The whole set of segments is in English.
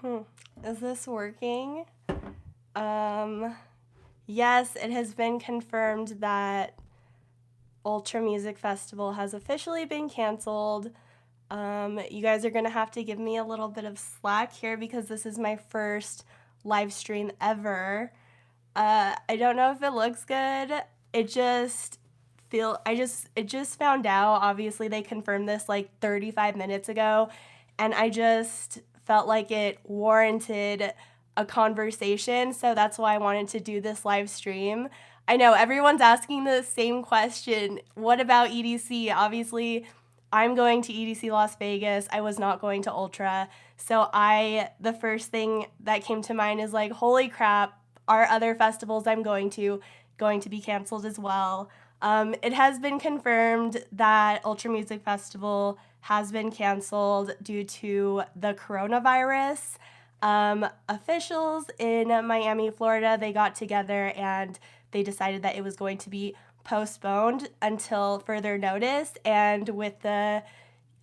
Hmm. Is this working? Um, yes, it has been confirmed that Ultra Music Festival has officially been canceled. You guys are gonna have to give me a little bit of slack here because this is my first live stream ever. I don't know if it looks good. It just it just found out. Obviously, they confirmed this like 35 minutes ago, and I just felt like it warranted a conversation. So that's why I wanted to do this live stream. I know everyone's asking the same question. What about EDC? Obviously, I'm going to EDC Las Vegas. I was not going to Ultra. So the first thing that came to mind is like, holy crap, our other festivals I'm going to be canceled as well. It has been confirmed that Ultra Music Festival has been canceled due to the coronavirus. Officials in Miami, Florida, they got together and they decided that it was going to be postponed until further notice. And with the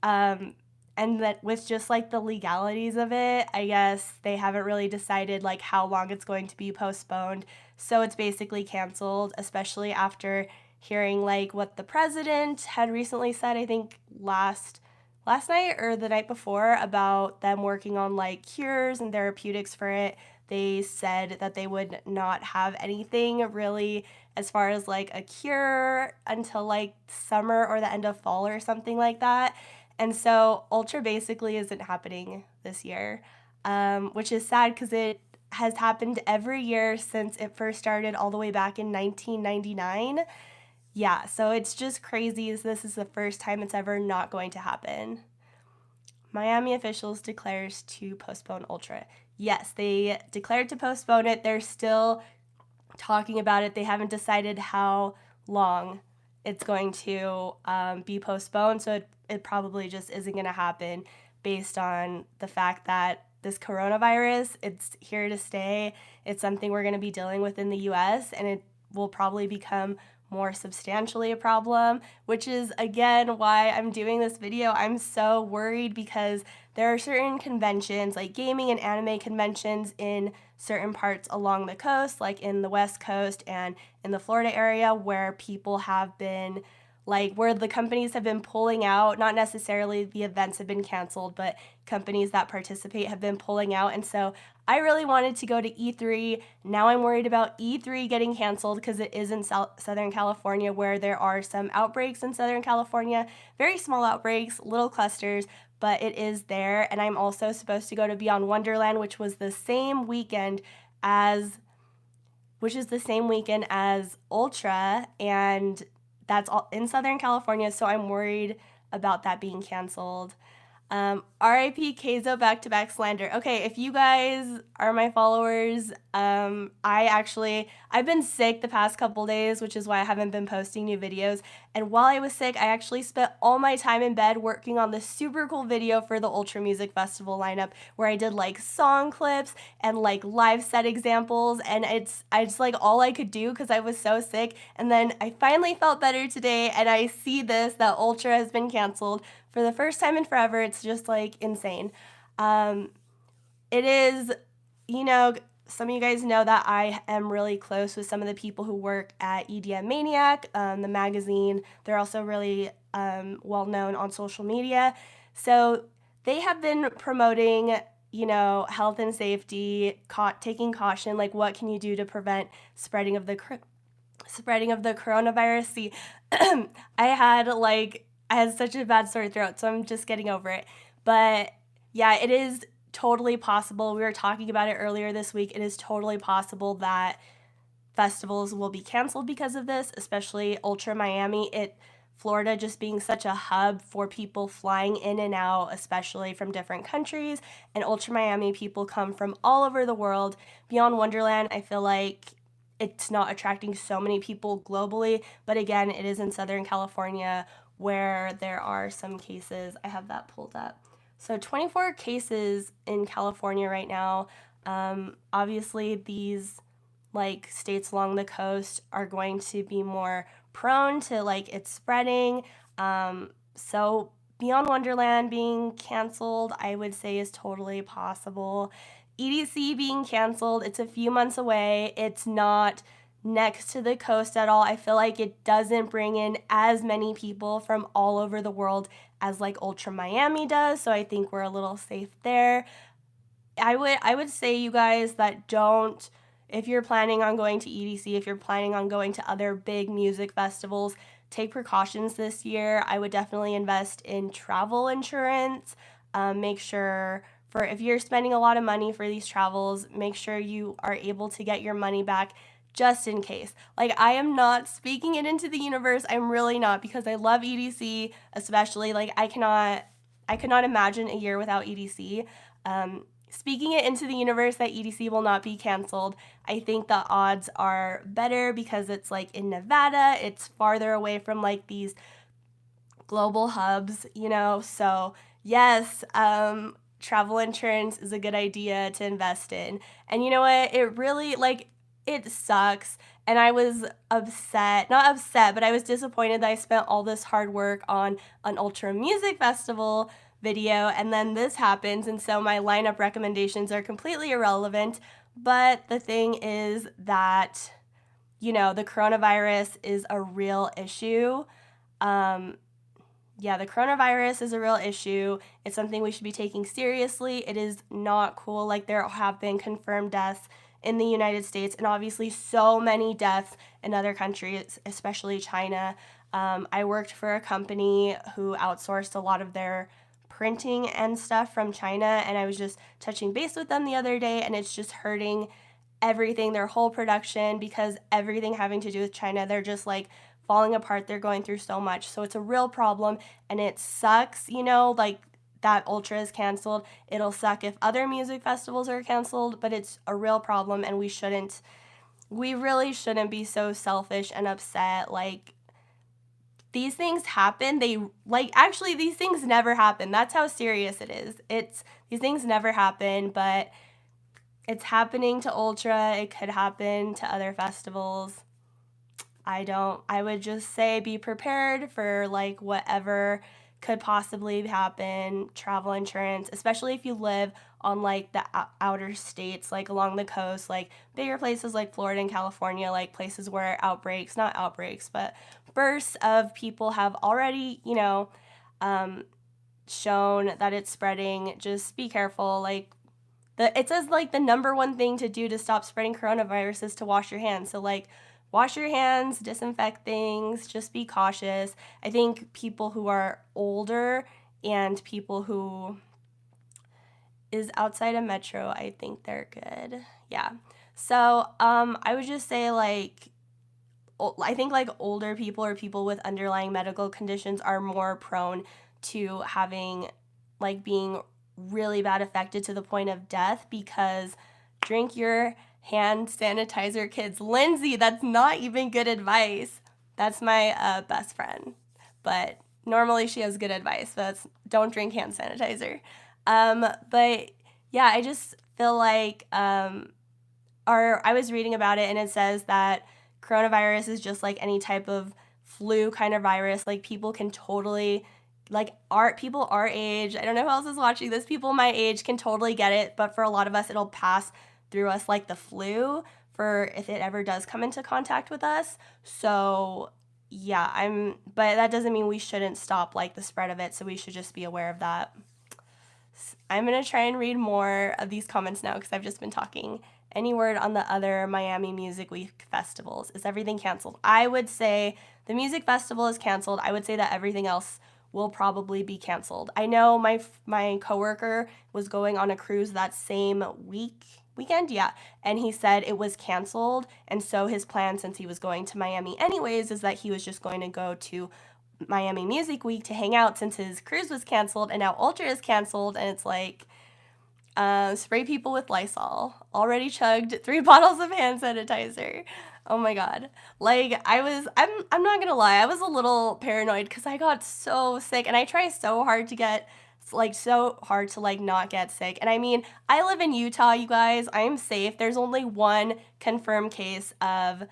and that with just like the legalities of it, I guess they haven't really decided like how long it's going to be postponed. So it's basically canceled, especially after hearing like what the president had recently said, I think last night or the night before, about them working on like cures and therapeutics for it. They said that they would not have anything really as far as like a cure until like summer or the end of fall or something like that. And so Ultra basically isn't happening this year, which is sad because it has happened every year since it first started all the way back in 1999. Yeah, so it's just crazy as this is the first time it's ever not going to happen. Miami officials declares to postpone Ultra. Yes, they declared to postpone it. They're still talking about it. They haven't decided how long it's going to be postponed. So it probably just isn't going to happen based on the fact that this coronavirus, it's here to stay. It's something we're going to be dealing with in the US, and it will probably become more substantially a problem, which is again why I'm doing this video. I'm so worried because there are certain conventions, like gaming and anime conventions, in certain parts along the coast, like in the West Coast and in the Florida area, where people have been like where the companies have been pulling out. Not necessarily the events have been canceled, but companies that participate have been pulling out. And so I really wanted to go to E3. Now I'm worried about E3 getting canceled because it is in Southern California, where there are some outbreaks in Southern California, very small outbreaks, little clusters, but it is there. And I'm also supposed to go to Beyond Wonderland, which is the same weekend as Ultra, and that's all in Southern California, so I'm worried about that being canceled. RIP Keizo back-to-back slander. Okay, if you guys are my followers, I've been sick the past couple days, which is why I haven't been posting new videos. And while I was sick, I actually spent all my time in bed working on this super cool video for the Ultra Music Festival lineup, where I did like song clips and like live set examples, and it's like all I could do because I was so sick. And then I finally felt better today, and I see this that Ultra has been canceled for the first time in forever. It's just like insane. It is, you know, some of you guys know that I am really close with some of the people who work at EDM Maniac, the magazine. They're also really well known on social media. So they have been promoting, health and safety, taking caution, like what can you do to prevent spreading of the coronavirus. See, I had such a bad sore throat, so I'm just getting over it. But yeah, it is totally possible. We were talking about it earlier this week. It is totally possible that festivals will be canceled because of this, especially Ultra Miami. Florida just being such a hub for people flying in and out, especially from different countries. And Ultra Miami people come from all over the world. Beyond Wonderland, I feel like it's not attracting so many people globally, but again, it is in Southern California where there are some cases. I have that pulled up. So 24 cases in California right now. Obviously, these like states along the coast are going to be more prone to like it spreading. So Beyond Wonderland being canceled, I would say is totally possible. EDC being canceled, it's a few months away. It's not next to the coast at all. I feel like it doesn't bring in as many people from all over the world as like Ultra Miami does, so I think we're a little safe there. I would say, you guys, that don't, if you're planning on going to EDC, if you're planning on going to other big music festivals, take precautions this year. I would definitely invest in travel insurance. Make sure, for if you're spending a lot of money for these travels, make sure you are able to get your money back just in case. Like, I am not speaking it into the universe. I'm really not, because I love EDC, especially. Like, I could not imagine a year without EDC. Speaking it into the universe that EDC will not be canceled, I think the odds are better because it's like in Nevada, it's farther away from like these global hubs, you know? So yes, travel insurance is a good idea to invest in. And you know what? It really, like, it sucks. And I was upset, not upset, but I was disappointed that I spent all this hard work on an Ultra Music Festival video, and then this happens, and so my lineup recommendations are completely irrelevant. But the thing is that, you know, the coronavirus is a real issue. Yeah, the coronavirus is a real issue. It's something we should be taking seriously. It is not cool. Like, there have been confirmed deaths in the United States, and obviously so many deaths in other countries, especially China. I worked for a company who outsourced a lot of their printing and stuff from China, and I was just touching base with them the other day, and it's just hurting everything, their whole production, because everything having to do with China, they're just like falling apart. They're going through so much. So it's a real problem, and it sucks, you know, like that Ultra is canceled. It'll suck if other music festivals are canceled, but it's a real problem, and we really shouldn't be so selfish and upset. Like, these things happen. Actually, these things never happen. That's how serious it is. These things never happen, but it's happening to Ultra. It could happen to other festivals. I would just say be prepared for like whatever could possibly happen. Travel insurance, especially if you live on like the outer states, like along the coast, like bigger places like Florida and California, like places where not outbreaks, but bursts of people have already, you know, shown that it's spreading. Just be careful. Like, it says like the number one thing to do to stop spreading coronavirus is to wash your hands. So like, wash your hands, disinfect things, just be cautious. I think people who are older and people who is outside a metro, I think they're good. Yeah. So I would just say, like, I think like older people or people with underlying medical conditions are more prone to having, like, being really bad affected to the point of death, because drink your hand sanitizer, kids. Lindsay, that's not even good advice. That's my best friend, but normally she has good advice. But don't drink hand sanitizer. But yeah, I just feel like I was reading about it, and it says that coronavirus is just like any type of flu kind of virus. Like, people can totally, like, people our age, I don't know who else is watching this, people my age can totally get it, but for a lot of us, it'll pass through us like the flu, for if it ever does come into contact with us. So yeah, but that doesn't mean we shouldn't stop like the spread of it, so we should just be aware of that. I'm gonna try and read more of these comments now because I've just been talking. Any word on the other Miami Music Week festivals? Is everything canceled? I would say the music festival is canceled. I would say that everything else will probably be canceled. I know my coworker was going on a cruise that same weekend, yeah, and he said it was canceled, and so his plan, since he was going to Miami anyways, is that he was just going to go to Miami Music Week to hang out, since his cruise was canceled, and now Ultra is canceled, and it's like, spray people with Lysol. Already chugged 3 bottles of hand sanitizer. Oh my god. Like, I'm not gonna lie, I was a little paranoid because I got so sick, and I try so hard to like not get sick. And I mean, I live in Utah, you guys. I'm safe. There's only one confirmed case of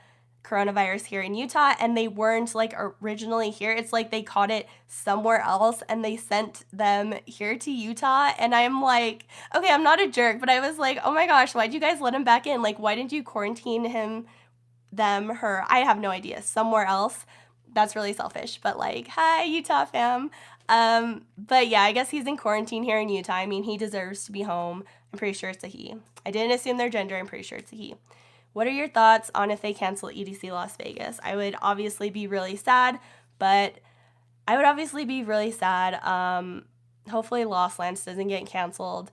coronavirus here in Utah, and they weren't like originally here. It's like they caught it somewhere else and they sent them here to Utah. And I'm like, okay, I'm not a jerk, but I was like, oh my gosh, why'd you guys let him back in? Like, why didn't you quarantine him, them, her? I have no idea. Somewhere else. That's really selfish, but like, hi, Utah fam. But yeah, I guess he's in quarantine here in Utah. I mean, he deserves to be home. I'm pretty sure it's a he. I didn't assume their gender. I'm pretty sure it's a he. What are your thoughts on if they cancel EDC Las Vegas? I would obviously be really sad, but hopefully Lost Lands doesn't get canceled.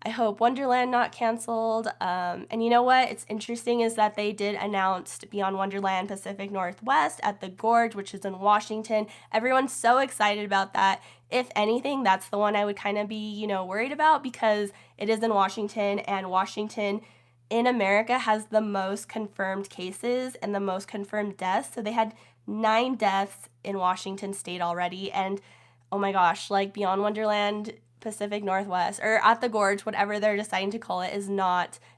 I hope Wonderland not canceled. And you know what? It's interesting is that they did announce Beyond Wonderland Pacific Northwest at the Gorge, which is in Washington. Everyone's so excited about that. If anything, that's the one I would kind of be, worried about because it is in Washington, and Washington in America has the most confirmed cases and the most confirmed deaths. So they had 9 deaths in Washington state already. And oh my gosh, like Beyond Wonderland Pacific Northwest or at the Gorge, whatever they're deciding to call it,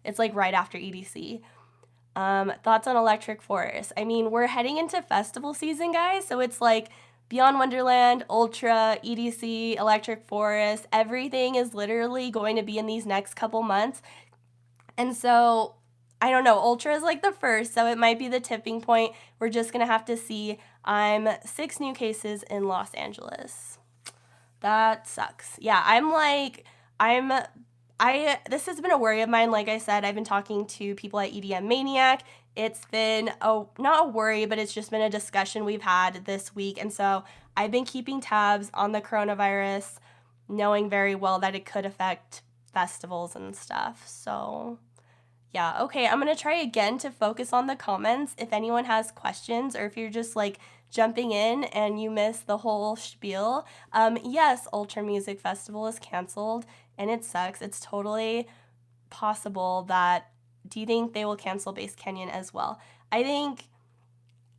it's like right after EDC. Thoughts on Electric Forest? I mean, we're heading into festival season, guys. So it's like Beyond Wonderland, Ultra, EDC, Electric Forest, everything is literally going to be in these next couple months. And so, I don't know, Ultra is like the first, so it might be the tipping point. We're just going to have to see. 6 new cases in Los Angeles. That sucks. Yeah, this has been a worry of mine. Like I said, I've been talking to people at EDM Maniac. It's been not a worry, but it's just been a discussion we've had this week. And so I've been keeping tabs on the coronavirus, knowing very well that it could affect festivals and stuff. So yeah, okay, I'm going to try again to focus on the comments. If anyone has questions or if you're just like jumping in and you missed the whole spiel, yes, Ultra Music Festival is canceled and it sucks. It's totally possible that, do you think they will cancel Base Canyon as well? I think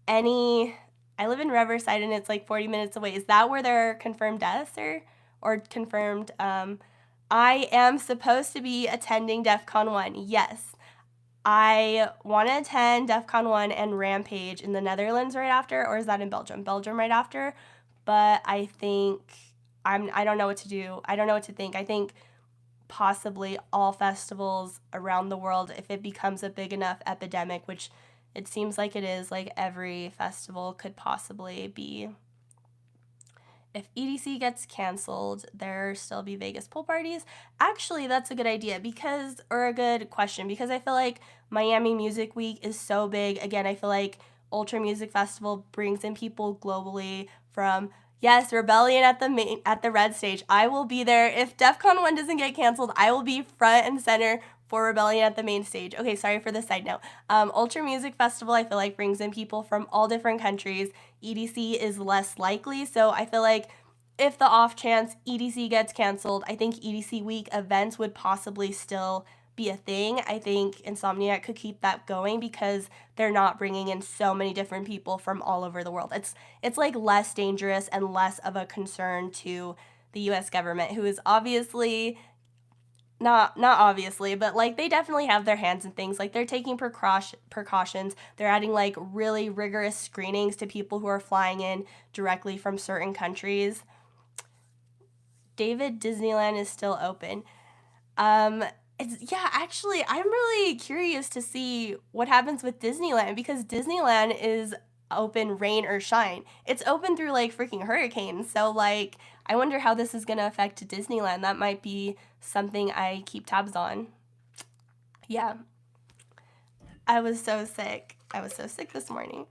I live in Riverside and it's like 40 minutes away. Is that where there are confirmed deaths or confirmed, I am supposed to be attending DEF CON 1, yes. I want to attend DEF CON 1 and Rampage in the Netherlands right after, or is that in Belgium? Belgium right after, but I think, I don't know what to do. I don't know what to think. I think possibly all festivals around the world, if it becomes a big enough epidemic, which it seems like it is, like every festival could possibly be. If EDC gets canceled, there still be Vegas pool parties? Actually, that's a good idea or a good question because I feel like Miami Music Week is so big. Again, I feel like Ultra Music Festival brings in people globally from, yes, Rebellion at the Red Stage. I will be there. If DEF CON 1 doesn't get canceled, I will be front and center for Rebellion at the main stage. Okay, sorry for the side note. Ultra Music Festival, I feel like, brings in people from all different countries. EDC is less likely, so I feel like if the off chance EDC gets canceled, I think EDC week events would possibly still be a thing. I think Insomniac could keep that going because they're not bringing in so many different people from all over the world. It's like less dangerous and less of a concern to the US government, who is obviously not obviously, but like they definitely have their hands in things. Like they're taking precautions. They're adding like really rigorous screenings to people who are flying in directly from certain countries. David, Disneyland is still open. Actually, I'm really curious to see what happens with Disneyland because Disneyland is open rain or shine. It's open through like freaking hurricanes. So like, I wonder how this is going to affect Disneyland. That might be something I keep tabs on. Yeah. I was so sick. This morning.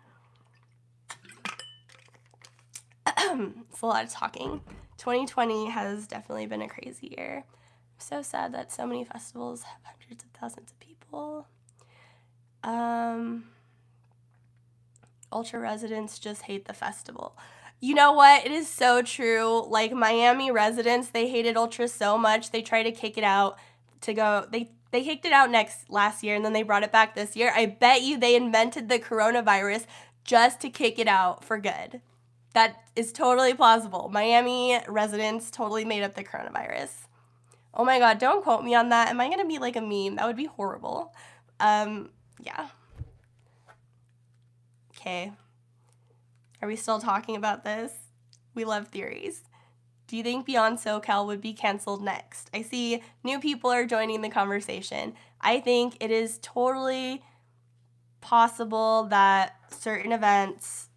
It's a lot of talking. 2020 has definitely been a crazy year. I'm so sad that so many festivals have hundreds of thousands of people. Ultra residents just hate the festival. You know what? It is so true. Like Miami residents, they hated Ultra so much. They tried to kick it out to go. They kicked it out last year and then they brought it back this year. I bet you they invented the coronavirus just to kick it out for good. That is totally plausible. Miami residents totally made up the coronavirus. Oh my God, don't quote me on that. Am I going to be like a meme? That would be horrible. Yeah. Okay. Are we still talking about this? We love theories. Do you think Beyond SoCal would be canceled next? I see new people are joining the conversation. I think it is totally possible that certain events,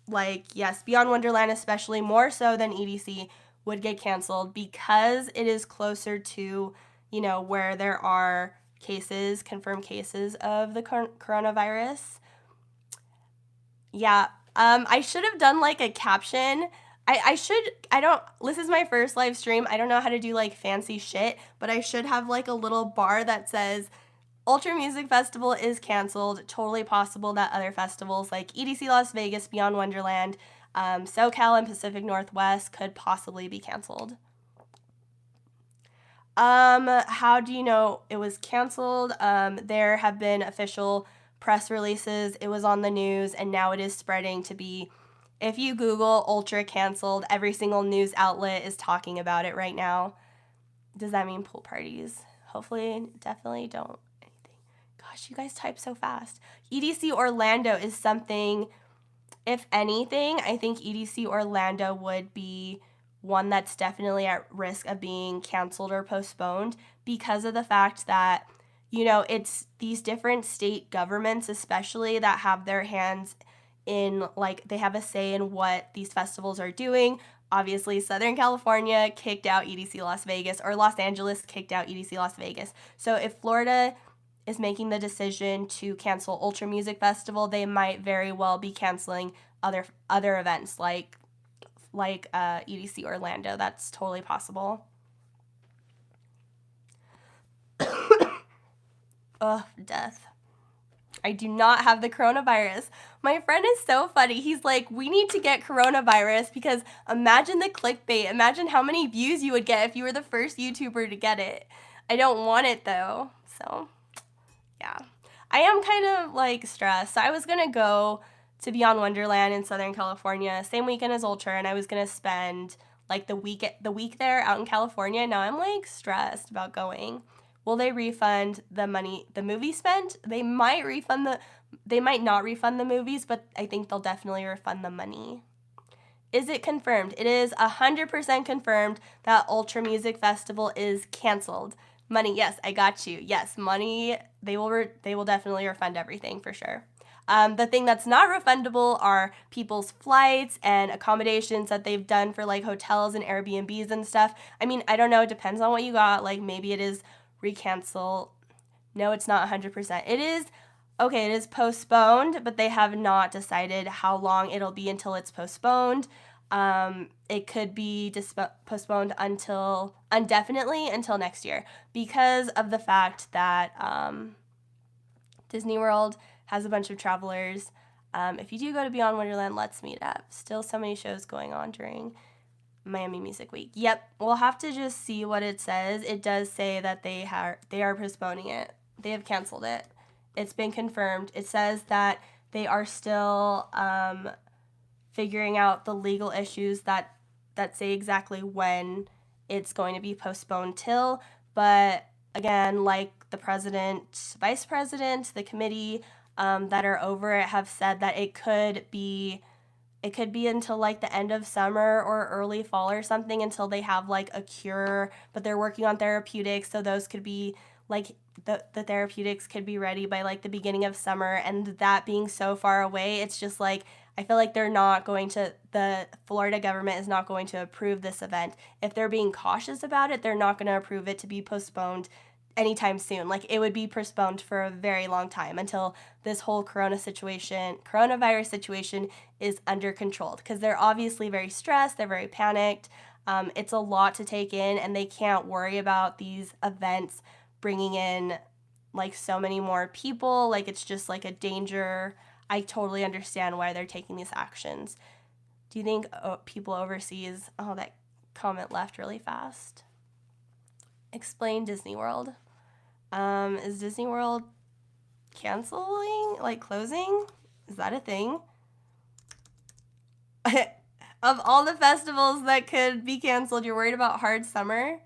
like, yes, Beyond Wonderland especially, more so than EDC, would get canceled because it is closer to, you know, where there are cases, confirmed cases of the coronavirus. Yeah, I should have done like a caption. This is my first live stream. I don't know how to do like fancy shit, but I should have like a little bar that says, Ultra Music Festival is canceled. Totally possible that other festivals like EDC Las Vegas, Beyond Wonderland, SoCal, and Pacific Northwest could possibly be canceled. How do you know it was canceled? There have been official press releases. It was on the news, and now it is spreading to be, if you Google Ultra canceled, every single news outlet is talking about it right now. Does that mean pool parties? Hopefully, definitely don't. Gosh, you guys type so fast. EDC Orlando is something, if anything, I think EDC Orlando would be one that's definitely at risk of being canceled or postponed because of the fact that, you know, it's these different state governments especially that have their hands in, like, they have a say in what these festivals are doing. Obviously, Southern California kicked out EDC Las Vegas, or Los Angeles kicked out EDC Las Vegas. So if Florida is making the decision to cancel Ultra Music Festival, they might very well be canceling other events like EDC Orlando. That's totally possible. Ugh, death. I do not have the coronavirus. My friend is so funny. He's like, we need to get coronavirus because imagine the clickbait. Imagine how many views you would get if you were the first YouTuber to get it. I don't want it though, so yeah. I am kind of like stressed. So I was gonna go to Beyond Wonderland in Southern California, same weekend as Ultra, and I was gonna spend like the week there out in California. Now I'm like stressed about going. Will they refund the money the movie spent? They might not refund the movies, but I think they'll definitely refund the money. Is it confirmed? It is 100% confirmed that Ultra Music Festival is canceled. Money, yes, I got you. Yes, money, they will definitely refund everything for sure. The thing that's not refundable are people's flights and accommodations that they've done for like hotels and Airbnbs and stuff. I mean, I don't know. It depends on what you got. Like maybe it is recancel. No, it's not 100%. It is postponed, but they have not decided how long it'll be until it's postponed. It could be postponed indefinitely until next year because of the fact that Disney World has a bunch of travelers. If you do go to Beyond Wonderland, let's meet up. Still so many shows going on during Miami Music Week. Yep, we'll have to just see what it says. It does say that they are postponing it. They have canceled it. It's been confirmed. It says that they are still figuring out the legal issues that say exactly when it's going to be postponed till. But again, like the president, vice president, the committee that are over it have said that it could be until like the end of summer or early fall or something until they have like a cure, but they're working on therapeutics, so those could be like the therapeutics could be ready by like the beginning of summer. And that being so far away, it's just like I feel like the Florida government is not going to approve this event. If they're being cautious about it, they're not going to approve it to be postponed anytime soon. Like it would be postponed for a very long time until this whole coronavirus situation is under control, because they're obviously very stressed, they're very panicked. It's a lot to take in, and they can't worry about these events bringing in like so many more people. Like it's just like a danger. I totally understand why they're taking these actions. Do you think people overseas, that comment left really fast. Explain Disney World. Is Disney World canceling, like closing? Is that a thing? Of all the festivals that could be canceled, you're worried about Hard Summer?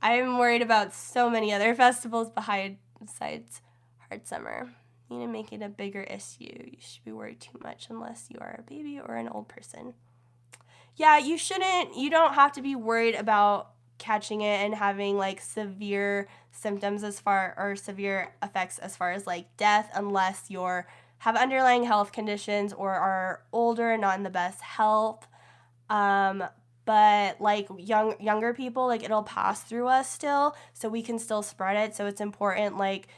I'm worried about so many other festivals besides Hard Summer. need to make it a bigger issue. You should be worried too much unless you are a baby or an old person. Yeah, you don't have to be worried about catching it and having like severe symptoms or severe effects as far as like death unless you're have underlying health conditions or are older and not in the best health. But like younger people, like it'll pass through us still, so we can still spread it. So it's important, like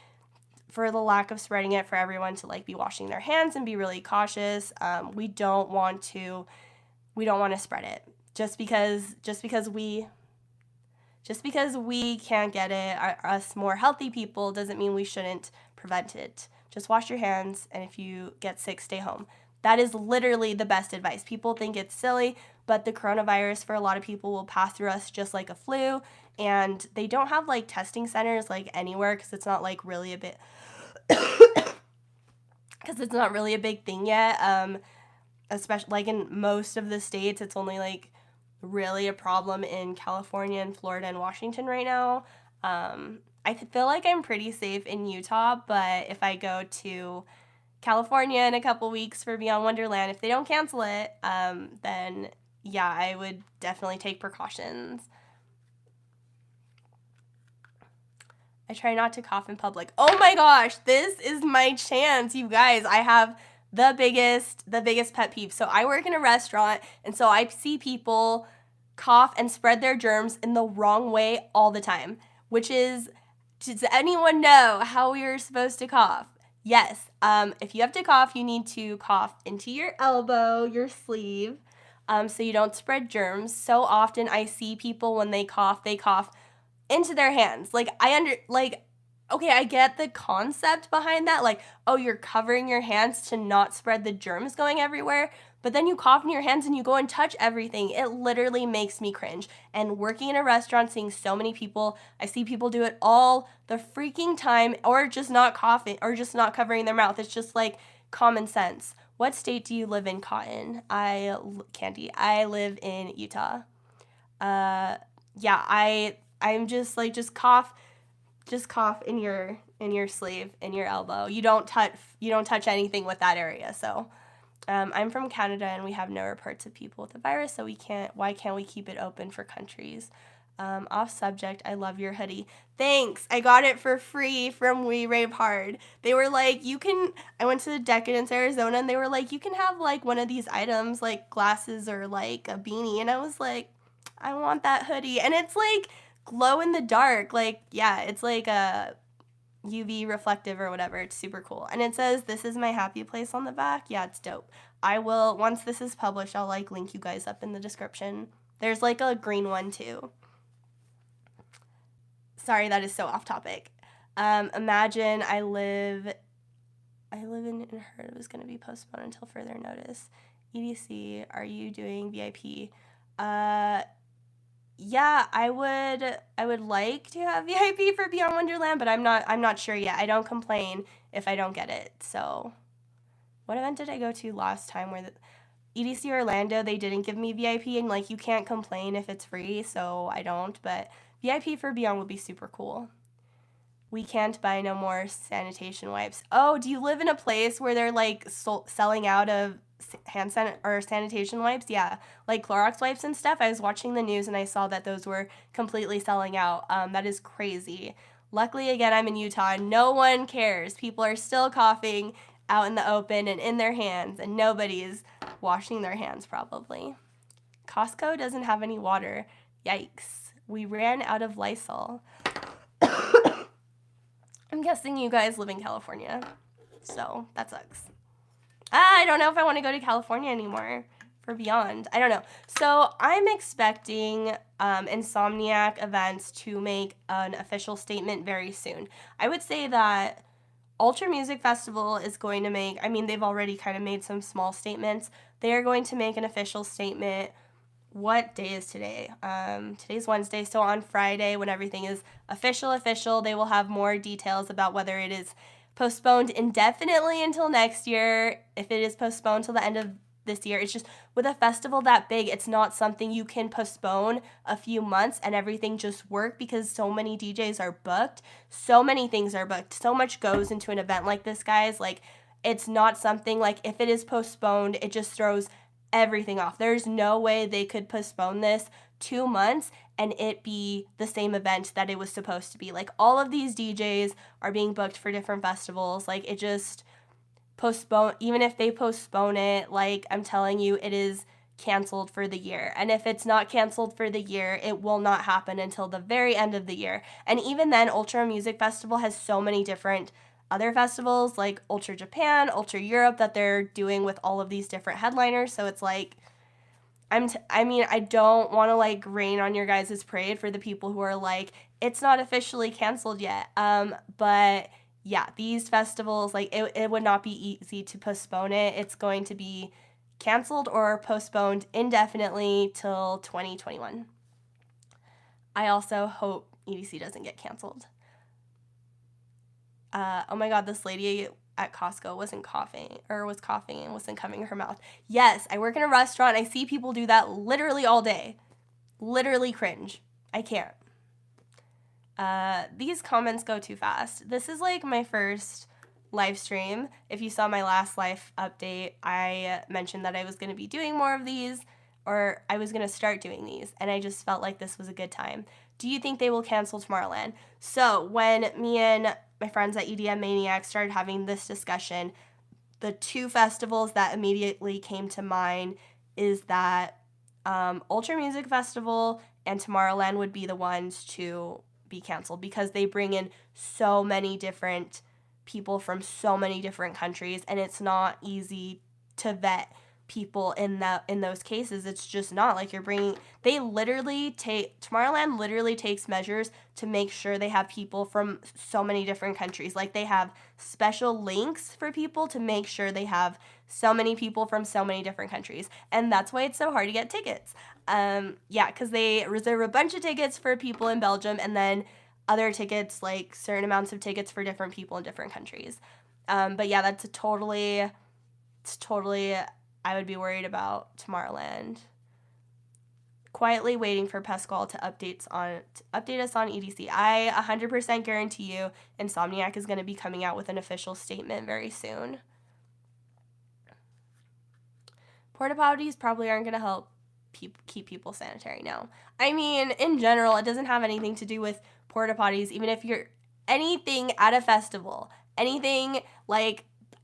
for the lack of spreading it, for everyone to like be washing their hands and be really cautious. We don't want to spread it just because we can't get it. Us more healthy people doesn't mean we shouldn't prevent it. Just wash your hands, and if you get sick, stay home. That is literally the best advice. People think it's silly, but the coronavirus for a lot of people will pass through us just like a flu, and they don't have like testing centers like anywhere because it's not like really a bit because it's not really a big thing yet. Especially like in most of the states, it's only like really a problem in California and Florida and Washington right now. I feel like I'm pretty safe in Utah, but if I go to California in a couple weeks for Beyond Wonderland, if they don't cancel it, then yeah, I would definitely take precautions. I try not to cough in public. Oh my gosh, this is my chance, you guys. I have the biggest pet peeve. So I work in a restaurant, and so I see people cough and spread their germs in the wrong way all the time, which is, does anyone know how we are supposed to cough? Yes. If you have to cough, you need to cough into your elbow, your sleeve, so you don't spread germs. So often I see people when they cough into their hands. Okay, I get the concept behind that. Like, oh, you're covering your hands to not spread the germs going everywhere. But then you cough in your hands and you go and touch everything. It literally makes me cringe. And working in a restaurant, seeing so many people, I see people do it all the freaking time, or just not coughing, or just not covering their mouth. It's just like common sense. What state do you live in, Cotton? Candy. I live in Utah. Yeah, I'm just like, just cough in your sleeve, in your elbow. You don't touch anything with that area. So I'm from Canada, and we have no reports of people with the virus, so why can't we keep it open for countries? Off subject, I love your hoodie. Thanks. I got it for free from We Rave Hard. They were like, I went to Decadence, Arizona, and they were like, you can have like one of these items, like glasses or like a beanie. And I was like, I want that hoodie. And it's like glow in the dark. Like, yeah, it's like a UV reflective or whatever. It's super cool. And it says, "This is my happy place" on the back. Yeah, it's dope. I will, once this is published, I'll like link you guys up in the description. There's like a green one too. Sorry, that is so off topic. Imagine I live in and heard it was going to be postponed until further notice. EDC, are you doing VIP? Yeah, I would like to have VIP for Beyond Wonderland, but I'm not sure yet. I don't complain if I don't get it. So, what event did I go to last time where the EDC Orlando, they didn't give me VIP, and like you can't complain if it's free, so I don't, but VIP for Beyond would be super cool. We can't buy no more sanitation wipes. Oh, do you live in a place where they're like selling out of sanitation wipes? Yeah, like Clorox wipes and stuff. I was watching the news and I saw that those were completely selling out. That is crazy. Luckily, again, I'm in Utah. No one cares. People are still coughing out in the open and in their hands, and nobody's washing their hands probably. Costco doesn't have any water. Yikes. We ran out of Lysol. I'm guessing you guys live in California, so that sucks. I don't know if I want to go to California anymore for Beyond. I don't know. So I'm expecting Insomniac Events to make an official statement very soon. I would say that Ultra Music Festival is going to make, I mean, they've already kind of made some small statements. They are going to make an official statement. What day is today? Today's Wednesday, so on Friday, when everything is official, they will have more details about whether it is postponed indefinitely until next year, if it is postponed till the end of this year. It's just with a festival that big, it's not something you can postpone a few months and everything just work because so many DJs are booked. So many things are booked. So much goes into an event like this, guys. Like, it's not something like if it is postponed, it just throws everything off. There's no way they could postpone this 2 months and it be the same event that it was supposed to be. Like, all of these DJs are being booked for different festivals. Like, it just postpone, even if they postpone it, like, I'm telling you, it is canceled for the year. And if it's not canceled for the year, it will not happen until the very end of the year. And even then, Ultra Music Festival has so many different other festivals like Ultra Japan, Ultra Europe that they're doing with all of these different headliners. So it's like, I don't want to like rain on your guys' parade for the people who are like, it's not officially canceled yet. But yeah, these festivals, like, it would not be easy to postpone it. It's going to be canceled or postponed indefinitely till 2021. I also hope EDC doesn't get canceled. Oh my God, this lady at Costco was coughing and wasn't covering her mouth. Yes, I work in a restaurant. I see people do that literally all day. Literally cringe. I can't. These comments go too fast. This is like my first live stream. If you saw my last live update, I mentioned that I was going to be doing more of these, or I was going to start doing these, and I just felt like this was a good time. Do you think they will cancel Tomorrowland? So when me and my friends at EDM Maniacs started having this discussion, the two festivals that immediately came to mind is that Ultra Music Festival and Tomorrowland would be the ones to be canceled because they bring in so many different people from so many different countries, and it's not easy to vet people in those cases. It's just not. Like, Tomorrowland literally takes measures to make sure they have people from so many different countries. Like, they have special links for people to make sure they have so many people from so many different countries, and that's why it's so hard to get tickets. Because they reserve a bunch of tickets for people in Belgium and then other tickets, like certain amounts of tickets for different people in different countries. But yeah, it's totally, I would be worried about Tomorrowland. Quietly waiting for Pasquale to update us on EDC. I 100% guarantee you Insomniac is going to be coming out with an official statement very soon. Porta potties probably aren't going to help keep people sanitary now. I mean, in general, it doesn't have anything to do with porta potties. Even if you're anything at a festival, anything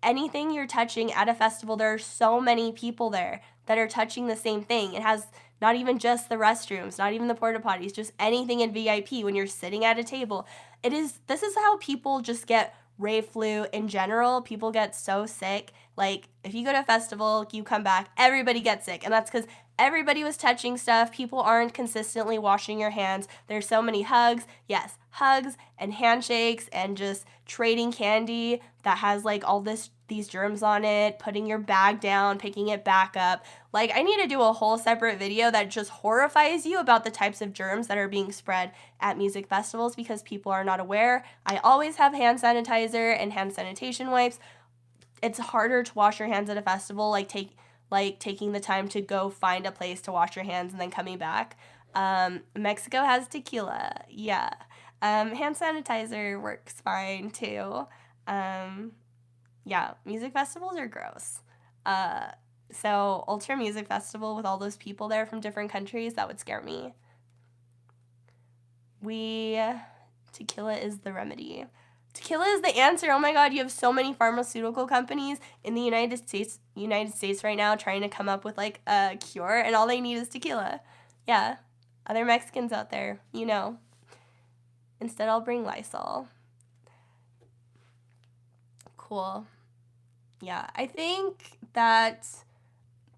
you're touching at a festival, there are so many people there that are touching the same thing. It has not even just the restrooms, not even the porta potties, just anything in VIP when you're sitting at a table. This is how people just get rave flu in general. People get so sick. Like, if you go to a festival, you come back, everybody gets sick. And that's because everybody was touching stuff. People aren't consistently washing your hands. There's so many hugs. Yes, hugs and handshakes and just trading candy that has like all these germs on it, putting your bag down, picking it back up. Like, I need to do a whole separate video that just horrifies you about the types of germs that are being spread at music festivals because people are not aware. I always have hand sanitizer and hand sanitation wipes. It's harder to wash your hands at a festival, taking the time to go find a place to wash your hands and then coming back. Mexico has tequila. Yeah. Hand sanitizer works fine too. Yeah, music festivals are gross. So Ultra Music Festival with all those people there from different countries, that would scare me. Tequila is the remedy. Tequila is the answer. Oh my God, you have so many pharmaceutical companies in the United States right now trying to come up with like a cure, and all they need is tequila. Yeah, other Mexicans out there, you know. Instead, I'll bring Lysol. Cool. Yeah, I think that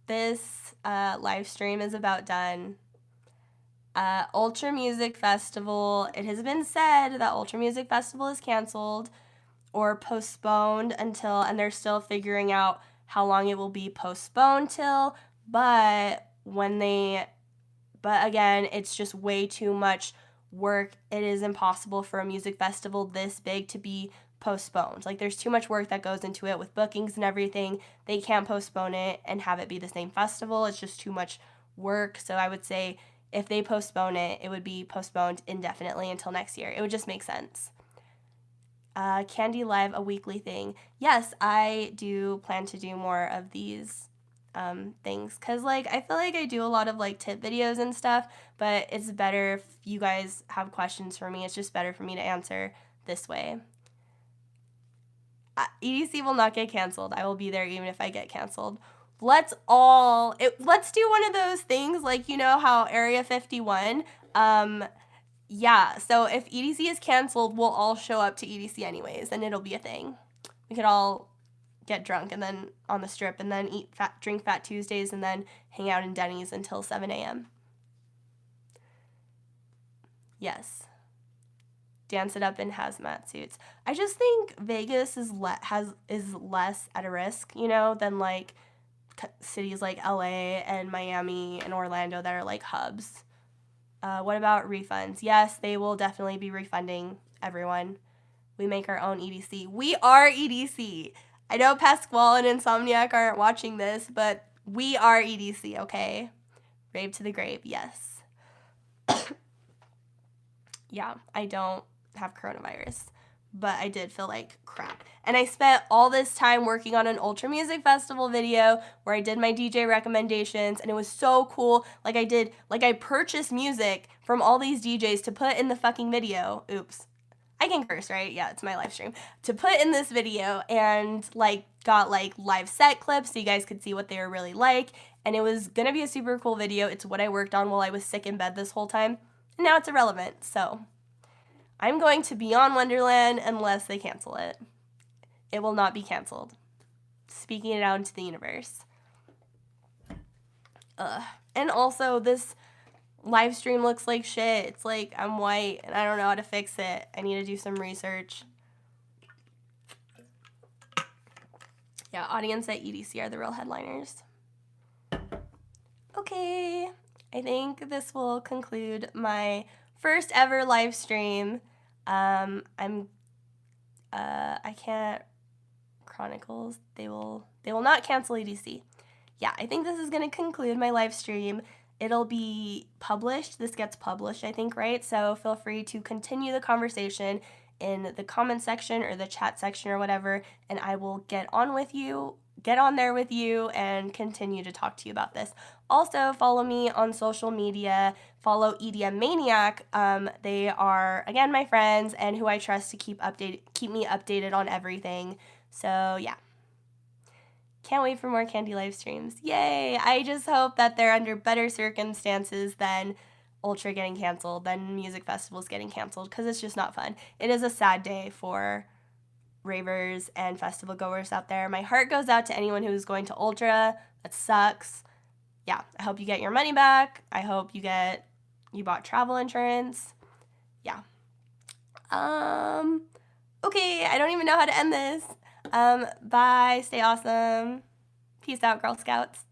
this live stream is about done. Ultra Music Festival, it has been said that Ultra Music Festival is canceled or postponed until, and they're still figuring out how long it will be postponed till, but again, it's just way too much work. It is impossible for a music festival this big to be postponed. Like, there's too much work that goes into it with bookings and everything. They can't postpone it and have it be the same festival. It's just too much work. So I would say if they postpone it, it would be postponed indefinitely until next year. It would just make sense. Candy Live, a weekly thing. Yes, I do plan to do more of these things, because like I feel like I do a lot of like tip videos and stuff, but it's better if you guys have questions for me. It's just better for me to answer this way. EDC will not get canceled. I will be there even if I get canceled. Let's do one of those things, like, you know how Area 51, yeah, so if EDC is canceled, we'll all show up to EDC anyways, and it'll be a thing. We could all get drunk and then on the strip and then drink Fat Tuesdays and then hang out in Denny's until 7 a.m. Yes. Dance it up in hazmat suits. I just think Vegas is less at a risk, you know, than like cities like LA and Miami and Orlando that are like hubs. What about refunds? Yes, they will definitely be refunding everyone. We make our own EDC. We are EDC. I know Pasquale and Insomniac aren't watching this, but we are EDC, okay? Rave to the grave, yes. Yeah, I don't have coronavirus, but I did feel like crap. And I spent all this time working on an Ultra Music Festival video where I did my DJ recommendations, and it was so cool. Like I purchased music from all these DJs to put in the fucking video. Oops. I can curse, right? Yeah, it's my live stream. To put in this video, and like got like live set clips so you guys could see what they were really like. And it was gonna be a super cool video. It's what I worked on while I was sick in bed this whole time. And now it's irrelevant, so I'm going to be on Wonderland unless they cancel it. It will not be canceled. Speaking it out into the universe. Ugh. And also, this live stream looks like shit. It's like I'm white and I don't know how to fix it. I need to do some research. Yeah, audience at EDC are the real headliners. Okay, I think this will conclude my first ever live stream. I can't Chronicles. They will not cancel EDC. Yeah, I think this is going to conclude my live stream. It'll be published. This gets published, I think, right? So feel free to continue the conversation in the comment section or the chat section or whatever, and I will get on there with you and continue to talk to you about this. Also, follow me on social media. Follow EDM Maniac. They are, again, my friends and who I trust to keep me updated on everything. So, yeah. Can't wait for more Candy live streams. Yay! I just hope that they're under better circumstances than Ultra getting canceled, than music festivals getting canceled, because it's just not fun. It is a sad day for ravers and festival goers out there. My heart goes out to anyone who's going to Ultra. That sucks. Yeah, I hope you get your money back. I hope you bought travel insurance. Yeah. Okay, I don't even know how to end this. Bye, stay awesome. Peace out, Girl Scouts.